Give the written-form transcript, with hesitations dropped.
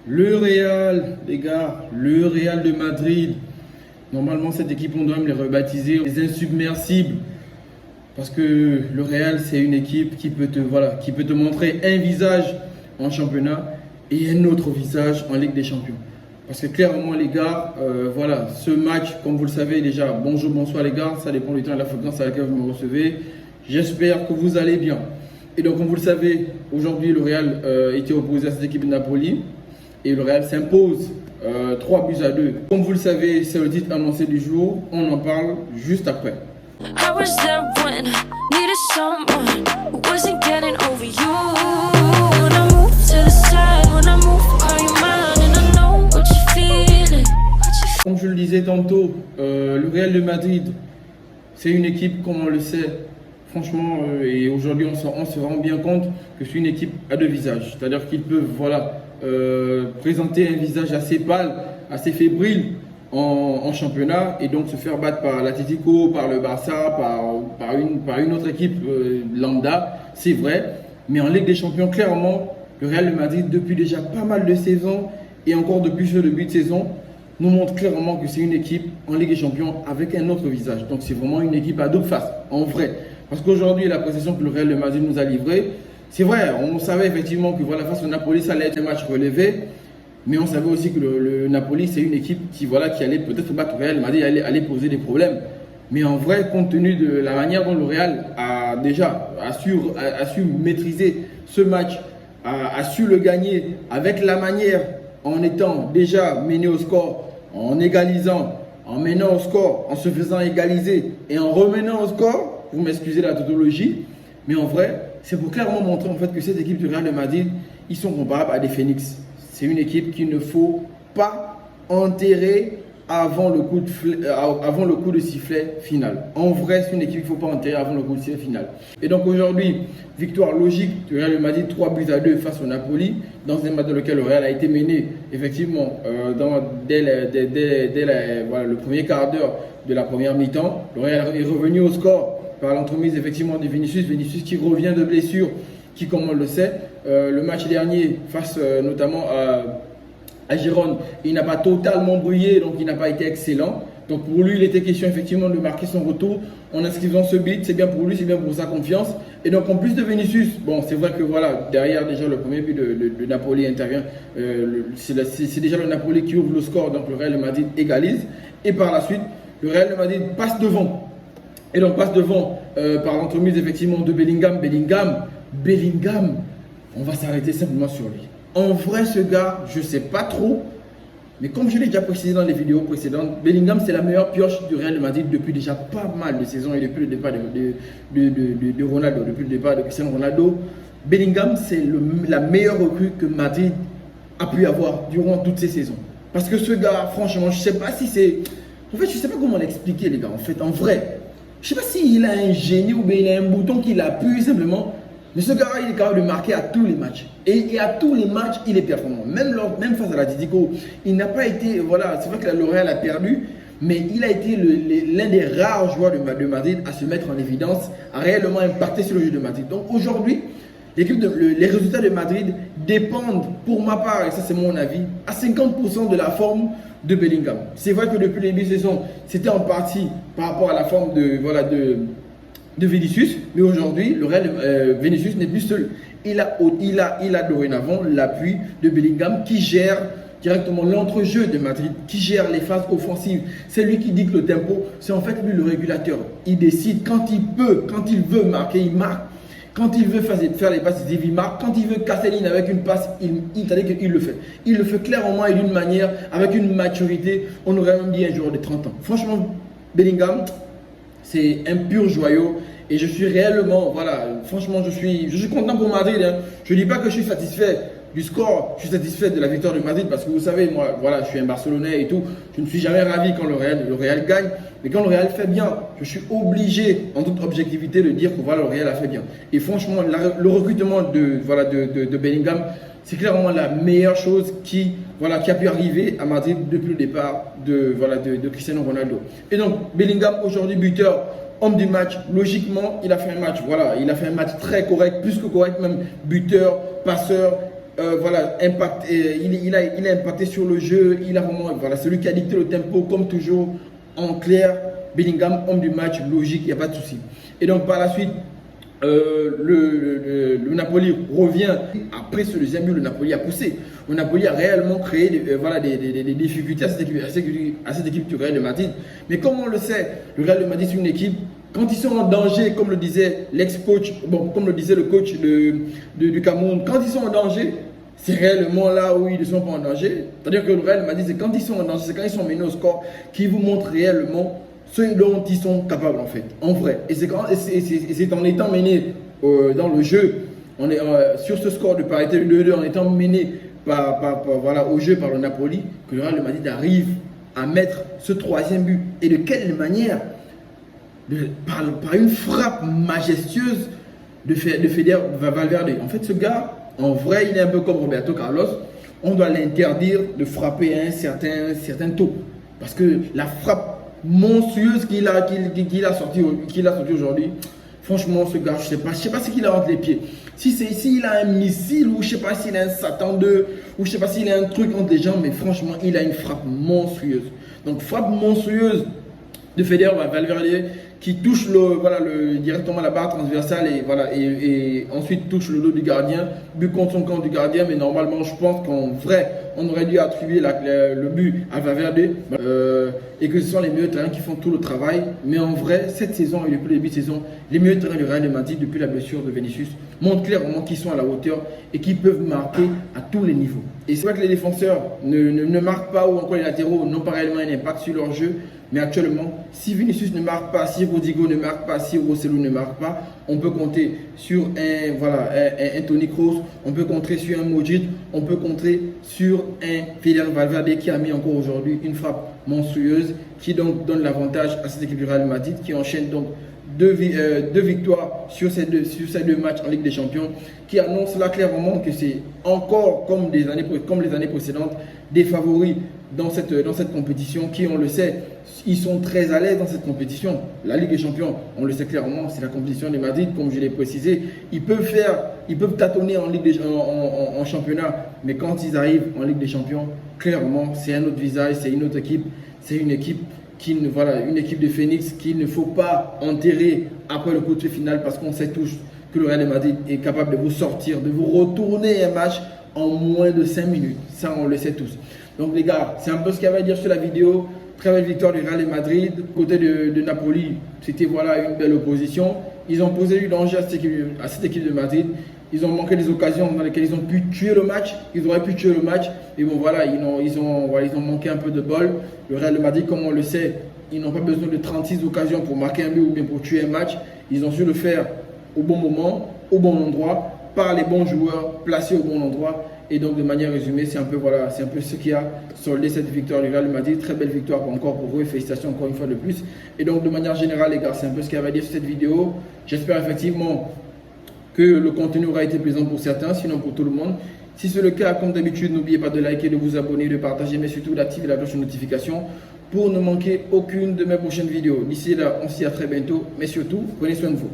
Le Real, les gars, le Real de Madrid. Normalement, cette équipe, on doit même les rebaptiser les insubmersibles. Parce que le Real, c'est une équipe qui peut te montrer un visage en championnat et un autre visage en Ligue des Champions. Parce que clairement, les gars, ce match, comme vous le savez déjà, bonjour, bonsoir les gars, ça dépend du temps et de la fréquence à laquelle vous me recevez. J'espère que vous allez bien. Et donc, comme vous le savez, aujourd'hui, le Real était opposé à cette équipe de Napoli. Et le Real s'impose 3 buts à 2. Comme vous le savez, c'est le titre annoncé du jour. On en parle juste après. I was there when I needed someone who wasn't getting over you. When I move to the side, when I move, call you mine, and I know what you're feeling. Comme je le disais tantôt, le Real de Madrid, c'est une équipe, comme on le sait, franchement, et aujourd'hui on se rend bien compte que c'est une équipe à deux visages. C'est-à-dire qu'ils peuvent présenter un visage assez pâle, assez fébrile en championnat et donc se faire battre par l'Atlético, par le Barça, par une autre équipe lambda, c'est vrai. Mais en Ligue des Champions, clairement, le Real de Madrid, depuis déjà pas mal de saisons et encore depuis ce début de saison, nous montre clairement que c'est une équipe en Ligue des Champions avec un autre visage. Donc c'est vraiment une équipe à double face, en vrai. Parce qu'aujourd'hui, la prestation que le Real de Madrid nous a livrée, c'est vrai, on savait effectivement que face au Napoli, ça allait être un match relevé. Mais on savait aussi que le Napoli, c'est une équipe qui allait peut-être battre le Real Madrid, allait poser des problèmes. Mais en vrai, compte tenu de la manière dont le Real a su maîtriser ce match, a su le gagner avec la manière, en étant déjà mené au score, en égalisant, en menant au score, en se faisant égaliser et en remenant au score, vous m'excusez la tautologie, mais en vrai, c'est pour clairement montrer en fait que cette équipe du Real de Madrid, ils sont comparables à des phénix. C'est une équipe qu'il ne faut pas enterrer avant le coup de sifflet final. En vrai, c'est une équipe qu'il ne faut pas enterrer avant le coup de sifflet final. Et donc aujourd'hui, victoire logique du Real de Madrid, 3 buts à 2 face au Napoli, dans un match dans lequel le Real a été mené effectivement dès le premier quart d'heure de la première mi-temps. Le Real est revenu au score par l'entremise effectivement de Vinicius qui revient de blessure, qui, comme on le sait, le match dernier face notamment à Gérone, il n'a pas totalement brillé, donc il n'a pas été excellent. Donc pour lui, il était question effectivement de marquer son retour en inscrivant ce but. C'est bien pour lui, c'est bien pour sa confiance. Et donc en plus de Vinicius, bon, c'est vrai que derrière déjà le premier but de Napoli intervient. C'est déjà le Napoli qui ouvre le score, donc le Real de Madrid égalise. Et par la suite, le Real de Madrid passe devant. Et donc passe devant par l'entremise effectivement de Bellingham, on va s'arrêter simplement sur lui. En vrai, ce gars, je ne sais pas trop, mais comme je l'ai déjà précisé dans les vidéos précédentes, Bellingham, c'est la meilleure pioche du Real de Madrid depuis déjà pas mal de saisons et depuis le départ de Ronaldo, depuis le départ de Cristiano Ronaldo. Bellingham, c'est la meilleure recrue que Madrid a pu avoir durant toutes ces saisons. Parce que ce gars, franchement, je ne sais pas si c'est... En fait, je ne sais pas comment l'expliquer, les gars, en vrai. Je ne sais pas s'il a un génie ou bien il a un bouton qu'il appuie simplement. Mais ce gars-là, il est capable de marquer à tous les matchs. Et à tous les matchs, il est performant. Même face à l'Atlético, il n'a pas été... c'est vrai que le Real a perdu, mais il a été l'un des rares joueurs de Madrid à se mettre en évidence, à réellement impacter sur le jeu de Madrid. Donc aujourd'hui, les résultats de Madrid dépendent, pour ma part, et ça c'est mon avis, à 50% de la forme de Bellingham. C'est vrai que depuis le début de saison, c'était en partie par rapport à la forme de Vinicius, mais aujourd'hui, le Real Vinicius n'est plus seul. Il a dorénavant l'appui de Bellingham qui gère directement l'entrejeu de Madrid, qui gère les phases offensives. C'est lui qui dicte le tempo. C'est en fait lui le régulateur. Il décide quand il veut marquer, il marque. Quand il veut faire les passes décisives, il marque. Quand il veut casser la ligne avec une passe, il le fait. Il le fait clairement et d'une manière, avec une maturité, on aurait même dit un joueur de 30 ans. Franchement, Bellingham, c'est un pur joyau et je suis réellement, franchement, je suis content pour Madrid. Hein. Je ne dis pas que je suis satisfait du score, je suis satisfait de la victoire de Madrid parce que vous savez, moi, je suis un Barcelonais et tout. Je ne suis jamais ravi quand le Real gagne, mais quand le Real fait bien, je suis obligé, en toute objectivité, de dire que le Real a fait bien. Et franchement, le recrutement de Bellingham, c'est clairement la meilleure chose qui a pu arriver à Madrid depuis le départ de Cristiano Ronaldo. Et donc, Bellingham, aujourd'hui buteur, homme du match, logiquement, il a fait un match, il a fait un match très correct, plus que correct même, buteur, passeur, voilà, il a impacté sur le jeu. Il a vraiment, voilà, celui qui a dicté le tempo, comme toujours, en clair. Bellingham, homme du match, logique, il n'y a pas de souci. Et donc par la suite, le Napoli revient. Après ce deuxième but, le Napoli a poussé. Le Napoli a réellement créé des difficultés à cette équipe du Real de Madrid. Mais comme on le sait, le Real de Madrid, c'est une équipe, quand ils sont en danger, comme le disait l'ex-coach, bon, comme le disait le coach du Cameroun, quand ils sont en danger, c'est réellement là où ils ne sont pas en danger. C'est-à-dire que le Real de Madrid, c'est quand ils sont en danger, c'est quand ils sont menés au score, qui vous montrent réellement ce dont ils sont capables en fait, en vrai. Et c'est en étant mené dans le jeu, on est, sur ce score de parité de 2-2, en étant mené voilà, au jeu par le Napoli, que le Real de Madrid arrive à mettre ce troisième but. Et de quelle manière? Par une frappe majestueuse de Feder Valverde. En fait, ce gars, en vrai, il est un peu comme Roberto Carlos. On doit l'interdire de frapper à un certain taux. Parce que la frappe monstrueuse qu'il a sorti aujourd'hui, franchement, ce gars, je sais pas ce qu'il a entre les pieds. S'il a un missile, ou je sais pas s'il a un Satan 2, ou je sais pas s'il a un truc entre les jambes, mais franchement, il a une frappe monstrueuse. Donc, frappe monstrueuse de Feder Valverde qui touche directement la barre transversale et ensuite touche le dos du gardien, but contre son camp du gardien. Mais normalement, je pense qu'en vrai, on aurait dû attribuer le but à Valverde et que ce sont les meilleurs terrains qui font tout le travail. Mais en vrai, cette saison et depuis le début de saison, les meilleurs terrains du Real de Madrid depuis la blessure de Vinicius montrent clairement qu'ils sont à la hauteur et qu'ils peuvent marquer à tous les niveaux. Et c'est vrai que les défenseurs ne marquent pas, ou encore les latéraux n'ont pas réellement un impact sur leur jeu. Mais actuellement, si Vinicius ne marque pas, si Rodrigo ne marque pas, si Rosselló ne marque pas, on peut compter sur un Toni Kroos, on peut compter sur un Modric, on peut compter sur un Feder Valverde qui a mis encore aujourd'hui une frappe monstrueuse qui donc donne l'avantage à cette équipe du Real Madrid qui enchaîne donc deux victoires sur ces deux matchs en Ligue des Champions, qui annonce là clairement que c'est encore comme les années précédentes des favoris dans cette compétition qui, on le sait, ils sont très à l'aise dans cette compétition. La Ligue des Champions, on le sait clairement, c'est la compétition de Madrid, comme je l'ai précisé. Ils peuvent tâtonner en championnat, mais quand ils arrivent en Ligue des Champions, clairement, c'est un autre visage, c'est une autre équipe, c'est une équipe une équipe de Phoenix qu'il ne faut pas enterrer après le coup de final, parce qu'on sait tous que le Real de Madrid est capable de vous sortir, de vous retourner un match en moins de 5 minutes. Ça, on le sait tous. Donc les gars, c'est un peu ce qu'il y avait à dire sur la vidéo. Très belle victoire du Real de Madrid. Côté de Napoli, c'était une belle opposition. Ils ont posé du danger à cette équipe de Madrid. Ils ont manqué des occasions dans lesquelles ils ont pu tuer le match. Ils auraient pu tuer le match. Et bon voilà, ils ont manqué un peu de bol. Le Real de Madrid, comme on le sait, ils n'ont pas besoin de 36 occasions pour marquer un but ou bien pour tuer un match. Ils ont su le faire au bon moment, au bon endroit, par les bons joueurs, placés au bon endroit. Et donc, de manière résumée, c'est un peu ce qui a soldé cette victoire du Real de Madrid. Très belle victoire encore pour eux. Félicitations encore une fois de plus. Et donc, de manière générale, les gars, c'est un peu ce qu'il y avait à dire sur cette vidéo. J'espère effectivement que le contenu aura été plaisant pour certains, sinon pour tout le monde. Si c'est le cas, comme d'habitude, n'oubliez pas de liker, de vous abonner, de partager, mais surtout d'activer la cloche de notification pour ne manquer aucune de mes prochaines vidéos. D'ici là, on se dit à très bientôt, mais surtout, prenez soin de vous.